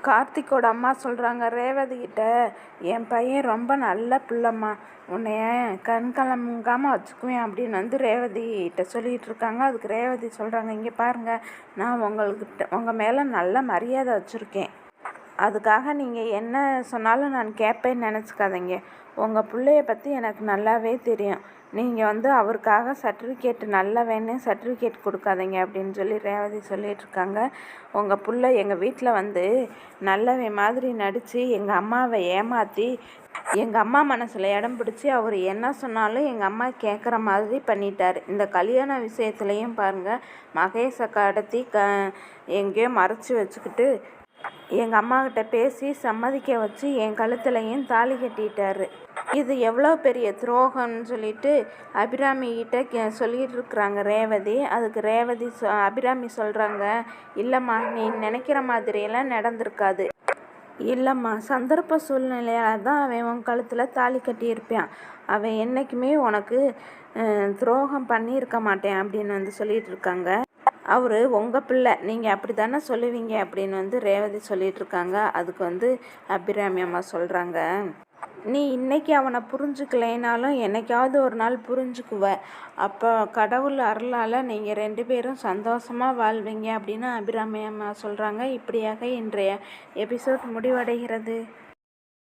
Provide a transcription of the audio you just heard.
கார்த்திக்கோட அம்மா சொல்கிறாங்க ரேவதிகிட்ட, என் பையன் ரொம்ப நல்ல பிள்ளைம்மா, உன்னைய கண்கலங்காமல் வச்சுக்குவேன் அப்படின்னு வந்து ரேவதிகிட்ட சொல்லிகிட்டு இருக்காங்க. அதுக்கு ரேவதி சொல்கிறாங்க, இங்கே பாருங்கள், நான் உங்கள் மேலே நல்ல மரியாதை வச்சுருக்கேன், அதுக்காக நீங்கள் என்ன சொன்னாலும் நான் கேட்பேன்னு நினச்சிக்காதீங்க. உங்கள் பிள்ளைய பற்றி எனக்கு நல்லாவே தெரியும். நீங்கள் வந்து அவருக்காக சர்டிஃபிகேட் நல்லவன்னு சர்டிஃபிகேட் கொடுக்காதீங்க அப்படின்னு சொல்லி ரேவதி சொல்லிகிட்ருக்காங்க. உங்கள் பிள்ளை எங்கள் வீட்டில் வந்து நல்லவன் மாதிரி நடித்து எங்கள் அம்மாவை ஏமாற்றி எங்கள் அம்மா மனசில் இடம் பிடிச்சி அவர் என்ன சொன்னாலும் எங்கள் அம்மா கேட்குற மாதிரி பண்ணிட்டார். இந்த கல்யாண விஷயத்துலையும் பாருங்கள், மகேஷை கடத்தி எங்கேயோ மறைச்சி வச்சுக்கிட்டு எங்கள் அம்மாக்கிட்ட பேசி சம்மதிக்க வச்சு என் கழுத்துலையும் தாலி கட்டிட்டாரு. இது எவ்வளோ பெரிய துரோகம்னு சொல்லிட்டு அபிராமிகிட்ட சொல்லிகிட்டு இருக்கிறாங்க ரேவதி. அதுக்கு அபிராமி சொல்கிறாங்க, இல்லைம்மா, நீ நினைக்கிற மாதிரியெல்லாம் நடந்திருக்காது. இல்லைம்மா, சந்தர்ப்ப சூழ்நிலையால் தான் அவன் உன் கழுத்தில் தாலி கட்டியிருப்பான். அவன் என்றைக்குமே உனக்கு துரோகம் பண்ணியிருக்க மாட்டேன் அப்படின்னு வந்து சொல்லிகிட்டு இருக்காங்க. அவர் உங்கள் பிள்ளை, நீங்கள் அப்படி தானே சொல்லுவீங்க அப்படின்னு வந்து ரேவதி சொல்லிகிட்ருக்காங்க. அதுக்கு வந்து அபிராமி அம்மா சொல்கிறாங்க, நீ இன்றைக்கி அவனை புரிஞ்சுக்கலைனாலும் என்னைக்காவது ஒரு நாள் புரிஞ்சுக்குவ. அப்போ கடவுள் அருளால் நீங்கள் 2 பேரும் சந்தோஷமாக வாழ்வீங்க அப்படின்னு அபிராமி அம்மா சொல்கிறாங்க. இப்படியாக இன்றைய எபிசோட் முடிவடைகிறது.